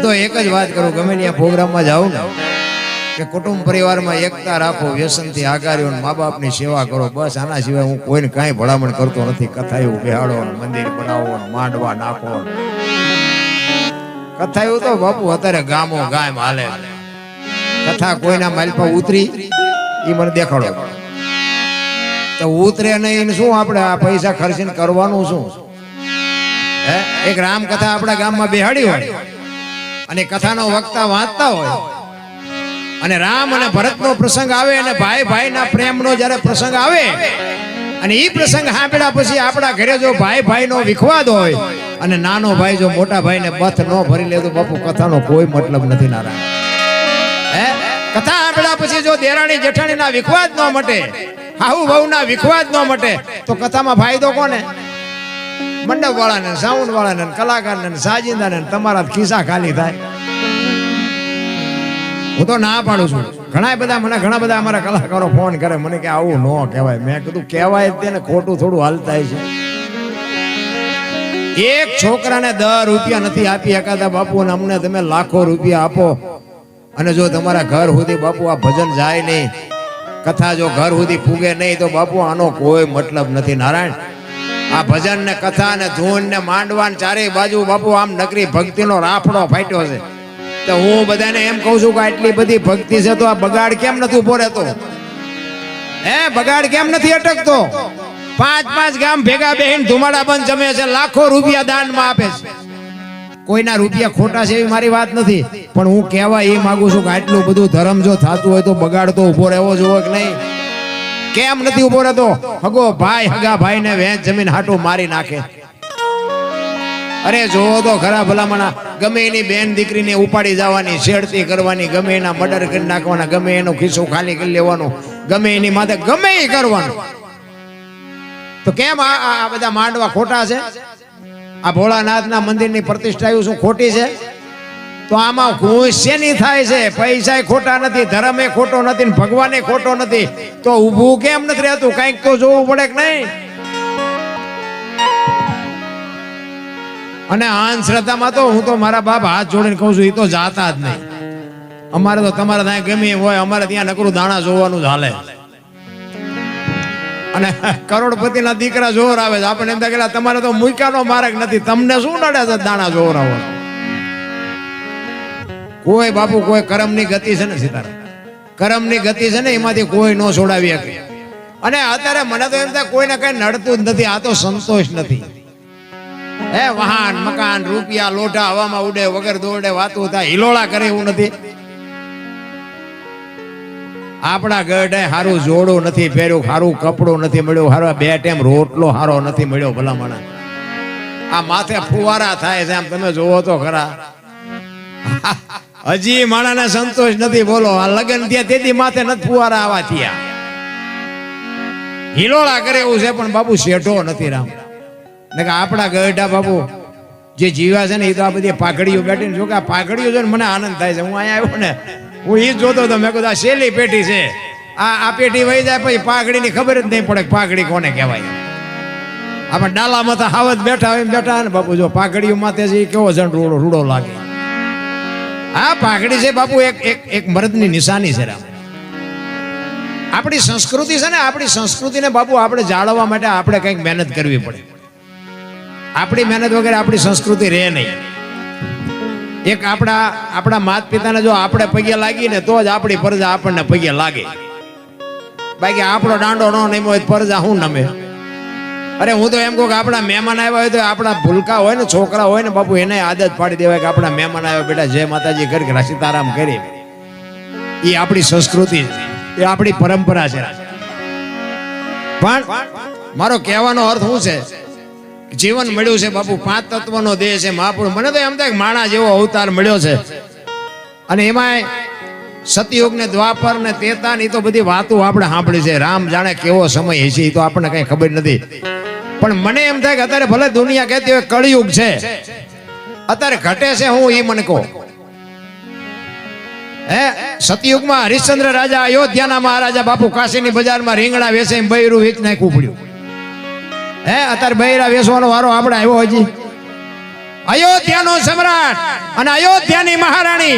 તો એક જ વાત કરું, ગમે ત્યાં પ્રોગ્રામમાં જાઉં ને કે કુટુંબ પરિવારમાં એકતા રાખો, વ્યસનથી આગાર્યો, મા બાપની સેવા કરો, બસ આના સિવાય હું કોઈને કાંઈ ભલામણ કરતો નથી. કથાયું બેહાડો, મંદિર બનાવો, માંડવા નાખો. કથાયું તો બાપુ અત્યારે ગામો ગામ હાલે. કથા કોઈના માલપા ઉતરી એ મને દેખાડો તો ઉતરે નહીં. શું આપણે આ પૈસા ખર્ચીને કરવાનું શું? એક રામકથા આપણા ગામમાં બેહાડી હોય અને કથાનો વક્તા વાંચતા હોય અને રામ અને ભરતનો પ્રસંગ આવે અને ભાઈ ભાઈના પ્રેમનો જ્યારે પ્રસંગ આવે અને એ પ્રસંગ સાંભળ્યા પછી આપણા ઘરે જો ભાઈ ભાઈનો વિખવાદ હોય અને નાનો ભાઈ જો મોટા ભાઈને બથ ન ભરી લે તો બાપુ કથાનો કોઈ મતલબ નથી. નારાયણ કથા સાંભળ્યા પછી જો દેરાણી જેઠાણીના વિખવાદ ન મટે, હાહુ વહુના વિખવાદ ન મટે તો કથામાં ફાયદો કોને? મંડપ વાળાને, સાઉન્ડ વાળાને, કલાકારને, સાજિંદાને, તમારા ખિસ્સા ખાલી થાય. હું તો ના પાડું છું. ઘણા બધા અમારા કલાકારો ફોન કરે મને કે આવું ન કહેવાય. મેં કીધું કહેવાય તેને ખોટું થોડું હાલતા છે. એક છોકરાને 10 રૂપિયા નથી આપી શકાતા બાપુ, અને અમને તમે લાખો રૂપિયા આપો અને જો તમારા ઘર સુધી બાપુ આ ભજન જાય નહીં, કથા જો ઘર સુધી પૂગે નહીં તો બાપુ આનો કોઈ મતલબ નથી. નારાયણ, આ ભજન ને કથા ને ધૂન ને માંડવા ને ચારે બાજુ બાપુ આમ નકરી ભક્તિનો રાફડો ફાટ્યો છે. તો હું બધાને એમ કહું છું કે આટલી બધી ભક્તિ છે તો આ બગાડ કેમ નથી ઉભો રહેતો? બગાડ કેમ નથી અટકતો? 5 ગામ ભેગા બેહીને ધુમાડા બંધ જમે છે, લાખો રૂપિયા દાનમાં આપે છે. કોઈના રૂપિયા ખોટા છે એવી મારી વાત નથી, પણ હું કહેવા એ માંગુ છું કે આટલું બધું ધર્મ જો થતું હોય તો બગાડ તો ઉભો રહેવો જોઈએ કે નહીં? કેમ નથી ઉભો રહેતો? હગો ભાઈ હગા ભાઈને વેચ જમીન હાટું મારી નાખે. અરે જોવો તો ખરા ભલામણા, ગમે એની બેન દીકરીને ઉપાડી જવાની, છેડતી કરવાની, ગમે એના મર્ડર કરી નાખવાના, ગમે એનો ખિસ્સો ખાલી કરી લેવાનો, ગમે એની માથે ગમે એ કરવાનું. તો કેમ આ બધા માંડવા ખોટા છે? આ ભોળાનાથના મંદિરની પ્રતિષ્ઠા શું ખોટી છે? તો આમાં ખુશ શેની થાય છે? પૈસા ખોટા નથી, ધર્મ એ ખોટો નથી, ભગવાન ખોટો નથી, તો ઊભું કેમ નથી રહેતું? કઈક તો જોવું પડે કે નહીં? અને અંધશ્રદ્ધામાં તો હું તો મારા બાપ હાથ જોડીને કહું છું, એ તો જાતા જ નહીં. અમારે તો તમારે ત્યાં ગમે હોય, અમારે ત્યાં નકરું દાણા જોવાનું જ હાલે. અને કરોડપતિના દીકરા જોર આવે છે, આપણે એમ થાય તમારે તો મૂકાનો માર્ગ નથી, તમને શું નડે છે દાણા જોર આવો? કોઈ બાપુ કોઈ કર્મની ગતિ છે ને સીતારામ, કર્મની ગતિ છે ને એમાંથી કોઈ ન છોડાવી શકે. અને અત્યારે મને તો એમ થાય કોઈને કઈ નડતું જ નથી. આ તો સંતોષ નથી. વાહન મકાન રૂપિયા લોઢા હવામાં ઉડે, વગર દોડે વાતું થાય, હિલોળા કરે એવું નથી. આપણા ગઢે સારું જોડું નથી પહેર્યું, સારું કપડું નથી મળ્યું, સારો 2 ટાઈમ રોટલો સારો નથી મળ્યો. ભલામણા આ માથે ફુવારા થાય છે, આમ તમે જોવો તો ખરા. હજી માણાને સંતોષ નથી. બોલો, આ લગ્ન ત્યાં તેથી માથે નથી ફુવારા આવા થયા. હિલોળા કરે એવું છે, પણ બાપુ શેઠો નથી. રામ ને કે આપણા ગઢા બાપુ જે જીવા છે ને એ તો આ બધી પાઘડીઓ બેઠીને, જો કે આ પાઘડીઓ જોઈને મને આનંદ થાય છે. હું અહીંયા આવ્યો ને હું એ જોતો હતો, મેં કીધું આ શેલી પેટી છે, આ પેટી વહી જાય પછી પાઘડીની ખબર જ નહીં પડે પાઘડી કોને કહેવાય. આપણે ડાલામાં તો હાવત બેઠા હોય બેઠા ને બાપુ, જો પાઘડીઓ માથે છે એ કેવો જણ રૂડો લાગે. આ પાઘડી છે બાપુ એક મર્દની નિશાની છે. રામ, આપણી સંસ્કૃતિ છે ને, આપણી સંસ્કૃતિને બાપુ આપણે જાળવવા માટે આપણે કંઈક મહેનત કરવી પડે. આપણી મહેનત વગર આપણી સંસ્કૃતિ રહે નહીં. એક આપણા માત પિતાને જો આપણે પગે લાગીને તો જ આપણી પરજા આપણને પગે લાગે. બાકી આપણો દાંડો ન નમ્યો હોય પરજા શું નમે? અરે હું તો એમ કહું કે આપણા મહેમાન આવ્યા હોય તો આપણા ભૂલકા હોય ને, છોકરા હોય ને બાપુ, એને આદત પાડી દેવાય કે આપણા મહેમાન આવ્યા બેટા જય માતાજી કરી, સીતારામ કરી. એ આપણી સંસ્કૃતિ છે, એ આપણી પરંપરા છે. પણ મારો કહેવાનો અર્થ શું છે? જીવન મળ્યું છે બાપુ, 5 તત્વનો દેહ છે મહાપુરુષ. મને તો એમ થાય કે માણા જેવો અવતાર મળ્યો છે. અને એમાંય સતયુગ ને દ્વાપર ને ત્રેતા ની તો બધી વાતો આપણે સાંભળી છે. રામ જાણે કેવો સમય હશે એ તો આપણને કઈ ખબર નથી. પણ મને એમ થાય કે અત્યારે ભલે દુનિયા કહેતી હોય કળિયુગ છે, અત્યારે ઘટે છે હું એ મને કહો. સતયુગમાં હરિશ્ચંદ્ર રાજા, અયોધ્યાના મહારાજા બાપુ, કાશીની બજારમાં રીંગણા વેચે બૈરું વેચ નાખવું પડ્યું. અત્યારે બૈરા વેચવાનો વારો આપણે આવ્યો હજી? અયોધ્યાનો સમ્રાટ અને અયોધ્યાની મહારાણી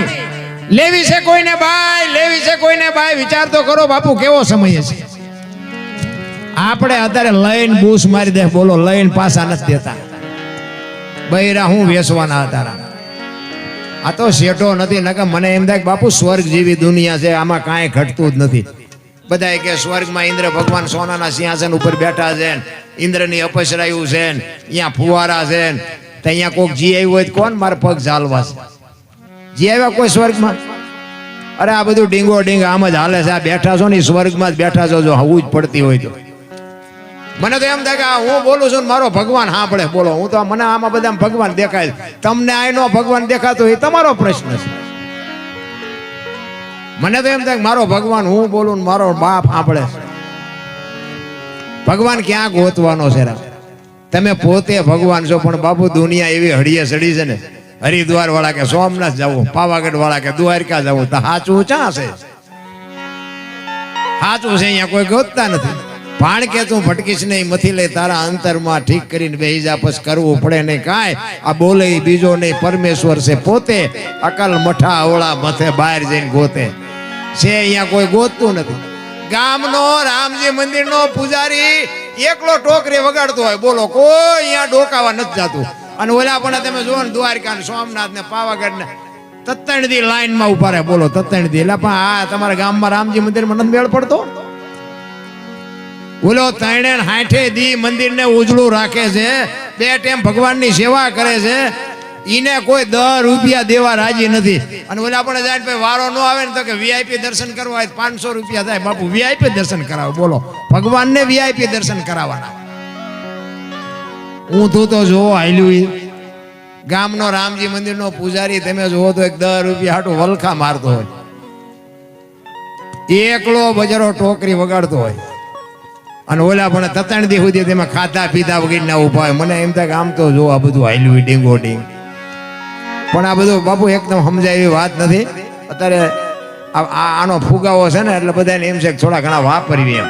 લેવી છે કોઈને બાય, લેવી છે કોઈને બાય. વિચાર તો કરો બાપુ કેવો સમય છે. આપણે અત્યારે લઈને બૂસ મારી દે, બોલો લઈને પાછા નથી દેતા. બૈરા હું વેસવાના હતા. આ તો શેઠો નથી. નકે મને એમ થાય કે બાપુ સ્વર્ગ જેવી દુનિયા છે, આમાં કાંઈ ઘટતું જ નથી. બધા કે સ્વર્ગમાં ઇન્દ્ર ભગવાન સોનાના સિંહાસન ઉપર બેઠા છે, ઇન્દ્રની અપસરાયું છે, અહીંયા ફુવારા છે, તો અહીંયા કોઈક જી આવ્યું હોય કોણ મારે પગ ઝાલવા છે? જી આવ્યા કોઈ સ્વર્ગમાં? અરે આ બધું ડીંગો ડીંગ આમ જ હાલે છે. આ બેઠા છો ને સ્વર્ગમાં જ બેઠા છો, જો હવું જ પડતી હોય તો. મને તો એમ થાય કે હું બોલું છું ને મારો ભગવાન સાંભળે. બોલો, હું તો મને આમાં બધા ભગવાન દેખાય, તમને આનો ભગવાન દેખાતો એ તમારો પ્રશ્ન છે. મને તો એમ થાય કે મારો ભગવાન હું બોલું ને મારો બાપ સાંભળે. ભગવાન ક્યાં ગોતવાનો છે? તમે પોતે ભગવાન છો, પણ બાપુ દુનિયા એવી હળીએ સડી છે ને. હરિદ્વાર વાળા કે સોમનાથ જવું, પાવાગઢ વાળા કે દ્વારકા જવું, તો સાચું ક્યાં છે? સાચું છે અહીંયા કોઈ ગોતતા નથી. ભાણ કે તું ભટકીશ નહીં, મથી લઈ તારા અંતરમાં ઠીક કરીને બેહી જા, પછી કરવું પડે નહીં કાંઈ. આ બોલે બીજો નહીં, પરમેશ્વર છે પોતે. અકલ મઠા અવળા મથે બહાર જઈને ગોતે છે, અહીંયા કોઈ ગોતતું નથી. ગામનો રામજી મંદિરનો પૂજારી એકલો ટોકરી વગાડતો હોય, બોલો કોઈ અહીંયા ડોકાવા નથી જતું. અને ઓલા પણ તમે જુઓ ને દ્વારકા ને સોમનાથ ને પાવાગઢ ને તત્તણથી લાઈનમાં ઉભા રહે. બોલો તત્તણથી. એટલે પણ આ તમારા ગામમાં રામજી મંદિરમાં નથી મેળ પડતો? બોલો 360 દી મંદિરને ઉજળું રાખે છે, 2 ટાઈમ ભગવાનની સેવા કરે છે, ઈને કોઈ 10 રૂપિયા દેવા રાજી નથી. અને ઓલા પણ જાય ભાઈ વારો ન આવે ને તો કે વીઆઈપી દર્શન કરવા હોય 500 રૂપિયા થાય. બાપુ વીઆઈપી દર્શન કરાવો, બોલો ભગવાનને વીઆઈપી દર્શન કરાવવાના. હું તું તો જોવો હાલ્યું ગામનો રામજી મંદિરનો પૂજારી તમે જોવો તો 10 રૂપિયા હાટું વલખા મારતો હોય, એકલો બજારો ટોકરી વગાડતો હોય. અને ઓલા પણ તતણદી સુધી તેમાં ખાધા પીધા વગેરે ના ઉભા હોય. મને એમ થાય કે આમ તો જો આ બધું હાલ્યું ડીંગો ડીંગ, પણ આ બધું બાપુ એકદમ સમજાય એવી વાત નથી. અત્યારે આનો ફુગાવો છે ને એટલે બધાને એમ છે કે થોડા ઘણા વાપરવી એમ.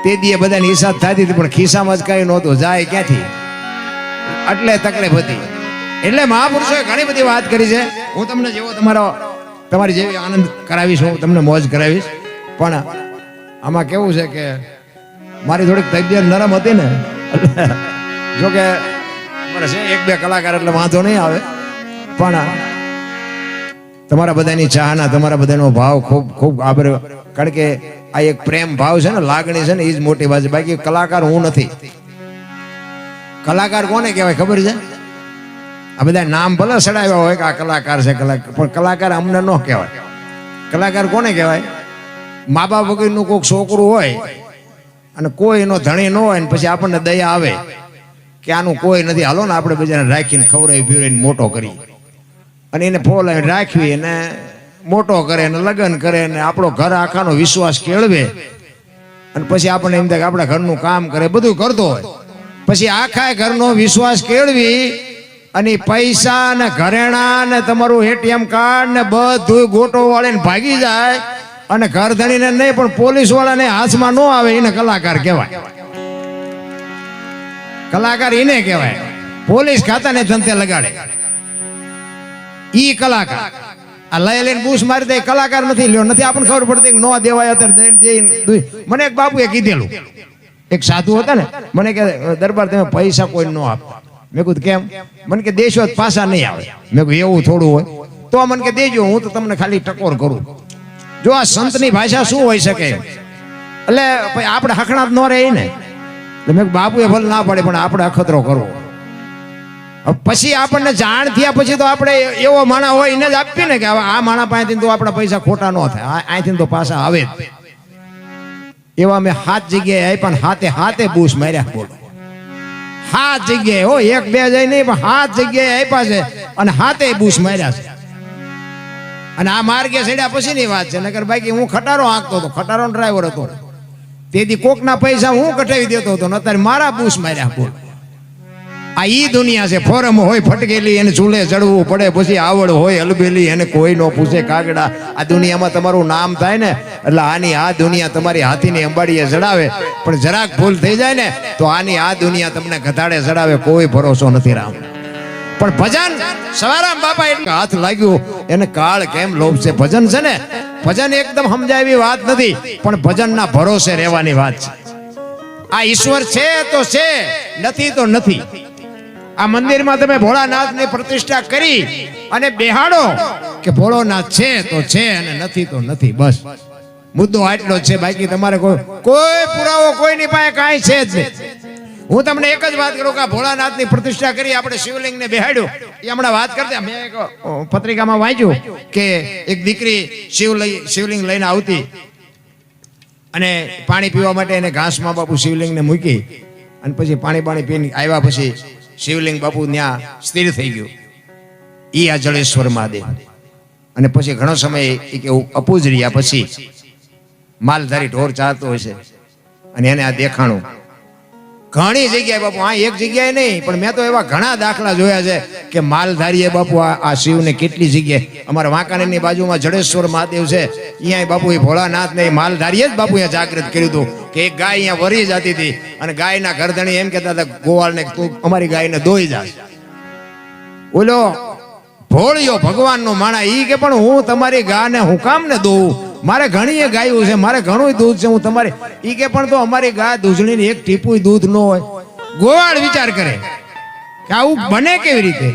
તે દીએ બધાની હિસાબ થતી હતી, પણ ખિસ્સામાં જ કઈ નહોતું, જાય ક્યાંથી? એટલે તકલીફ હતી. એટલે મહાપુરુષોએ ઘણી બધી વાત કરી છે. હું તમને જેવો તમારી જેવી આનંદ કરાવીશ, હું તમને મોજ કરાવીશ. પણ આમાં કેવું છે કે મારી થોડીક તબિયત નરમ હતી ને, જો કે મારે છે 1-2 કલાકાર એટલે વાંધો નહીં આવે. પણ તમારા બધાની ચાહના, તમારા બધાનો ભાવ ખૂબ ખૂબ આભાર. કારણ કે આ એક પ્રેમ ભાવ છે ને, લાગણી છે ને, એ જ મોટી વાત છે. બાકી કલાકાર હું નથી. કલાકાર કોને કહેવાય ખબર છે? આ બધા નામ ભલે સડાવ્યા હોય કે આ કલાકાર છે, કલાકાર, પણ કલાકાર અમને ન કહેવાય. કલાકાર કોને કહેવાય? મા બાપ વગરનું કોઈક છોકરું હોય અને કોઈ એનો ધણી ન હોય ને પછી આપણને દયા આવે કે આનું કોઈ નથી, હાલો ને આપણે બધાને રાખીને ખવડાવી પીવડાવીને મોટો કરી, અને એને ફોલાવીને રાખવી, એને મોટો કરે, ને લગ્ન કરે, ને આપણો ઘર આખાનો વિશ્વાસ કેળવે, અને પછી આપણને એમ થાય કે આપણા ઘરનું કામ કરે, બધું કરતો હોય. પછી આખા ઘરનો વિશ્વાસ કેળવી અને પૈસા ને ઘરેણા ને તમારું એટીએમ કાર્ડ ને બધું ગોટો વાળીને ભાગી જાય, અને ઘર ધણીને નહીં પણ પોલીસ વાળાને હાથમાં ન આવે, એને કલાકાર કહેવાય. કલાકાર એને કહેવાય. પોલીસ ખાતાને ધંધે લગાડે ઈ કલાકાર. આ લઈ લઈને બૂસ મારી દે કલાકાર નથી. લ્યો નથી આપણને ખબર પડતી કે નો દેવાય. અત્યારે મને એક બાપુએ કીધેલું, એક સાધુ હતા ને, મને કે દરબાર તમે પૈસા કોઈ ન આપતા. મેં કીધું કેમ? મને કે દેશો પાછા નહીં આવે. મેં કીધું એવું થોડું હોય? તો મને કે દેજો, હું તો તમને ખાલી ટકોર કરું. જો આ સંતની ભાષા શું હોઈ શકે? એટલે આપણે હખણાત ન રહે ને. મેં બાપુએ ભલે ના પાડે, પણ આપણે અખતરો કરવો. પછી આપણને જાણ થયા પછી તો આપણે એવો માણા હોય એને જ આપીએ ને કે આ માણા પાસેથી તો આપણા પૈસા ખોટા ન થાય, અહીંથી તો પાછા આવે જ. એવા મેં 7 જગ્યાએ આપ્યા ને હાથે બૂસ માર્યા. બોલો 7 જગ્યાએ, હો 1-2 જાય નહીં, પણ 7 જગ્યાએ આપ્યા છે અને હાથે બૂસ માર્યા છે. અને આ માર્ગે ચડ્યા પછીની વાત છે. નકર બાકી હું ખટારો હાંકતો હતો, ખટારો ડ્રાઈવર હતો. તેથી કોકના પૈસા હું કઢાવી દેતો હતો, અત્યારે મારા બૂસ માર્યા. બોલ આ ઈ દુનિયા છે. ફોરમ હોય ફટકેલી, એને ચૂલે ચડવું પડે, પછી આવડ હોય અલબેલી, એને કોઈ નો પૂછે કાગડા. આ દુનિયામાં તમારું નામ થાય ને એટલે આ દુનિયા તમારી હાથીની અંબાડીએ ચડાવે, પણ જરાક ભૂલ થઈ જાય ને તો આ દુનિયા તમને ગધાડે ચડાવે. કોઈ ભરોસો નથી રામ. પણ ભજન સવારામ બાપા એટલે હાથ લાગ્યું એને કાળ કેમ લોભશે. ભજન છે ને, ભજન એકદમ સમજાય એવી વાત નથી, પણ ભજનના ભરોસે રહેવાની વાત છે. આ ઈશ્વર છે તો છે, નથી તો નથી. આ મંદિરમાં તમે ભોળાનાથની પ્રતિષ્ઠા કરી અને બેહાડો કે ભોળોનાથ છે તો છે અને નથી તો નથી. બસ મુદ્દો આટલો છે. બાકી તમારે કોઈ પુરાવો કોઈની પાસે કાંઈ છે જ નહીં. હું તમને એક જ વાત કરું કે ભોળાનાથની પ્રતિષ્ઠા કરી, આપણે શિવલિંગને બેહાડ્યું. એ હમણાં વાત કરતા મેં એક પત્રિકામાં વાંચ્યું કે એક દીકરી શિવલિંગ લઈને આવતી અને પાણી પીવા માટે એને ઘાસમાં બાપુ શિવલિંગને મૂકી અને પછી પાણી પીને આવ્યા પછી શિવલિંગ બાપુ ત્યાં સ્થિર થઈ ગયું. ઈ આ જળેશ્વર મહાદેવ. અને પછી ઘણો સમય એ કે અપૂજ રહ્યા પછી માલધારી ઢોર ચારતો હશે અને એને આ દેખાણું. ઘણી જગ્યાએ બાપુ, આ એક જગ્યાએ નહીં પણ મેં તો એવા ઘણા દાખલા જોયા છે કે માલધારીએ બાપુ આ શિવને કેટલી જગ્યાએ, અમારા વાંકાનેરની બાજુમાં જડેશ્વર મહાદેવ છે, અહીંયા બાપુ એ ભોળાનાથ ને માલધારીએ જ બાપુ અહીંયા જાગૃત કર્યું હતું કે એક ગાય અહીંયા વરી જતી હતી અને ગાયના ઘરધણી એમ કહેતા હતા ગોવાળને તું અમારી ગાયને દોઈ જા. ઓલો ભોળિયો ભગવાનનો માણા ઈ કે પણ હું તમારી ગાયને હું કામ ને દોઉં, મારે ઘણી ગાયું છે, મારે ઘણું દૂધ છે, હું તમારી ઈ કે પણ તો અમારી ગાય દૂધણીની એક ટીપું દૂધ ન હોય. ગોવાળ વિચાર કરે કે આવું બને કેવી રીતે.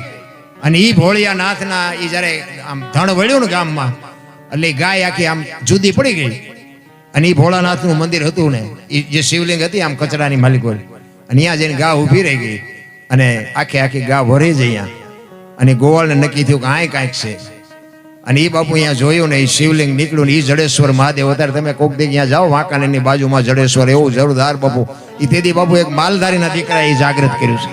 અને ઈ ભોળિયાનાથના ઈ જ્યારે આમ ધણ વળ્યું ને ગામમાં એટલે ગાય આખી આમ જુદી પડી ગઈ. અને ઈ ભોળાનાથનું મંદિર હતું ને, ઈ જે શિવલિંગ હતી આમ કચરાની માલિકો, અને અહીંયા જઈને ગા ઊભી રહી ગઈ અને આખી ગા ભરી જ અહીંયા. અને ગોવાળને નક્કી થયું કે આ કાંઈક છે. અને એ બાપુ અહીંયા જોયું ને એ શિવલિંગ નીકળ્યું ને એ જડેશ્વર મહાદેવ. અત્યારે તમે કોક દી અહીંયા જાઓ વાંકાનેરની બાજુમાં જડેશ્વર, એવું જોરદાર બાપુ. એ તેથી બાપુ એક માલધારીના દીકરા એ જાગૃત કર્યું છે.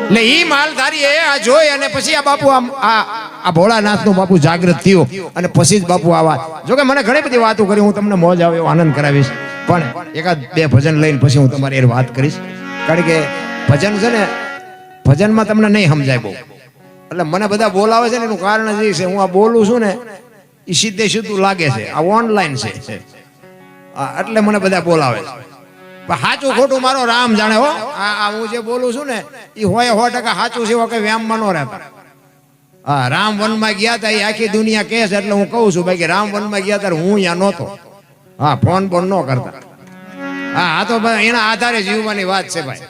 એટલે એ માલધારી આ જોઈ અને પછી આ બાપુ આ ભોળાનાથનું બાપુ જાગૃત થયું અને પછી જ બાપુ આ વાત. જોકે મને ઘણી બધી વાતો કરી, હું તમને મોજ આવે એવો આનંદ કરાવીશ, પણ એકાદ બે ભજન લઈને પછી હું તમારી વાત કરીશ. કારણ કે ભજન છે ને, ભજનમાં તમને નહીં સમજાય બહુ. એટલે મને બધા બોલાવે છે ને એનું કારણ જ એ છે, હું આ બોલું છું ને એ સીધે સીધું લાગે છે, આ ઓનલાઈન છે એટલે મને બધા બોલાવે છે. પણ સાચું ખોટું મારો રામ જાણે હો. આ હું જે બોલું છું ને એ હોય 100% સાચું છે, કે વ્યામમાં ન રહેતા. હા, રામ વનમાં ગયા હતા એ આખી દુનિયા કહે છે એટલે હું કહું છું. બાકી રામ વનમાં ગયા ત્યારે હું અહીંયા નહોતો. હા, ફોન ન કરતા. હા, આ તો એના આધારે જીવવાની વાત છે ભાઈ.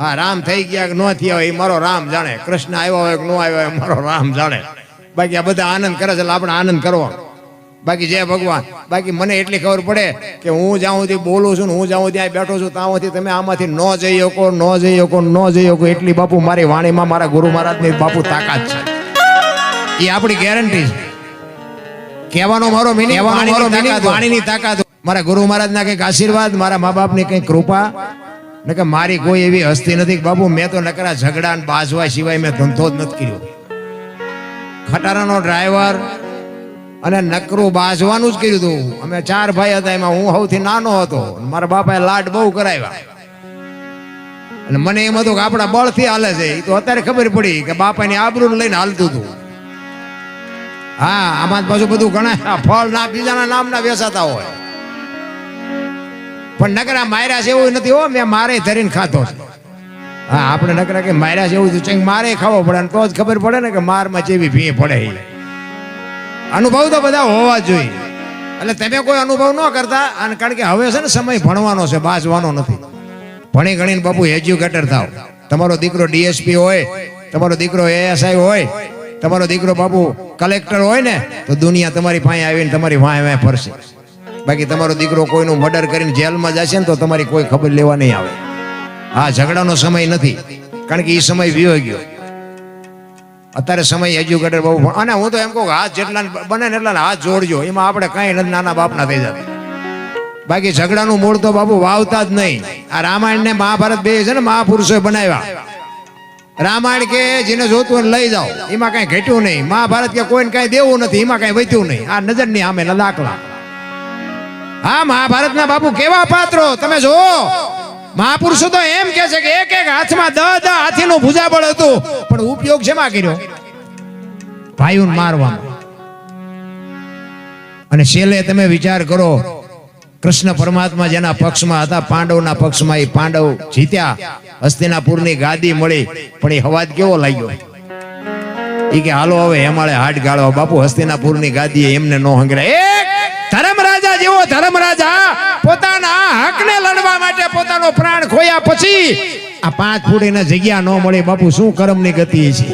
હા, રામ થઈ ગયા કે ન થયા હોય એ મારો રામ જાણે. કૃષ્ણ આવ્યો હોય કે ન આવ્યો હોય મારો રામ જાણે. બાકી આ બધા આનંદ કરે છે એટલે આપણે આનંદ કરવો. બાકી જય ભગવાન. બાકી મને એટલી ખબર પડે કે હું જ્યાં સુધી બોલું છું ને હું જ્યાં ત્યાં બેઠો છું ત્યાં સુધી તમે આમાંથી ન જઈ શકો, ન જઈ શકો, ન જઈ શકો. એટલી બાપુ મારી વાણીમાં મારા ગુરુ મહારાજની બાપુ તાકાત છે. એ આપણી ગેરંટી છે. કહેવાનો મારો મિનિંગ વાણીની તાકાત. મારા ગુરુ મહારાજના કંઈક આશીર્વાદ, મારા મા બાપની કંઈક કૃપા, ને કે મારી કોઈ એવી હસ્તી નથી બાપુ. મેં તો નકરા ઝઘડા ને બાજવા સિવાય મેં ધંધો જ નથી કર્યો. ખટારાનો ડ્રાઈવર અને નકરું બાજવાનું જ કર્યું હતું. અમે 4 ભાઈ હતા, એમાં હું સૌથી નાનો હતો. મારા બાપાએ લાડ બહુ કરાવ્યા અને મને એમ હતું કે આપણા બળથી હાલે છે. એ તો અત્યારે ખબર પડી કે બાપાની આબરૂને લઈને હાલતું હતું. હા, આમાં પાછું બધું ઘણા ફળ ના બીજાના નામના વેચાતા હોય. પણ નકરા માર્યા છે એવું નથી હો, મેં મારે ધરીને ખાતો છે. હા, આપણે નકરા કે માર્યા છે એવું છે, મારે ખાવો પડે તો જ ખબર પડે ને કે મારમાં જેવી ભી પડે. અનુભવ તો બધા હોવા જોઈએ. એટલે તમે કોઈ અનુભવ ન કરતા. અને કારણ કે હવે છે ને સમય ભણવાનો છે, બાજવાનો નથી. ભણી ગણીને બાપુ એજ્યુકેટર થાવ. તમારો દીકરો ડીએસપી હોય, તમારો દીકરો એએસઆઈ હોય, તમારો દીકરો બાપુ કલેક્ટર હોય ને તો દુનિયા તમારી પાસે આવીને તમારી વાંય ફરશે. બાકી તમારો દીકરો કોઈનું મર્ડર કરીને જેલમાં જશે ને તો તમારી કોઈ ખબર લેવા નહીં આવે. હા, ઝઘડાનો સમય નથી, કારણ કે એ સમય વિયો ગયો. અત્યારે સમય એજ્યુકેટર બહુ. અને હું તો એમ કહું હાથ જેટલા બને ને એટલા હાથ જોડજો. એમાં આપણે કાંઈ નથી નાના બાપના થઈ જતા. બાકી ઝઘડાનું મૂળ તો બાપુ વાવતા જ નહીં. આ રામાયણ ને મહાભારત બે છે ને મહાપુરુષોએ બનાવ્યા. રામાયણ કે જેને જોતું લઈ જાઓ, એમાં કઈ ઘટ્યું નહીં. મહાભારત કે કોઈને કઈ દેવું નથી, એમાં કઈ વધ્યું નહીં. આ નજરની સામેના દાખલા. હા, મહાભારતના બાપુ કેવા પાત્રો તમે જો. મહાપુરુષો તો એમ કે છે કે એક હાથમાં 10 હાથીનું ભુજાબળ હતું, પણ ઉપયોગ શેમાં કર્યો? ભાઈઓને મારવામાં. અને છેલ્લે તમે વિચાર કરો કૃષ્ણ પરમાત્મા જેના પક્ષમાં હતા, પાંડવના પક્ષમાં, એ પાંડવ જીત્યા, હસ્તિનાપુરની ગાદી મળી. પણ એ હવાજ કેવો લાગ્યો? એ કે હાલો હવે હેમાળે હાડ ગાળવા. બાપુ હસ્તિનાપુરની ગાદીએ એમને નો હંગરાય. ધર્મરાજા જેવો ધર્મરાજા પોતાના હકને લડવા માટે પોતાનો પ્રાણ ખોયા પછી આ 5 ફૂટ એને જગ્યા ન મળે. બાપુ શું કર્મની ગતિ છે.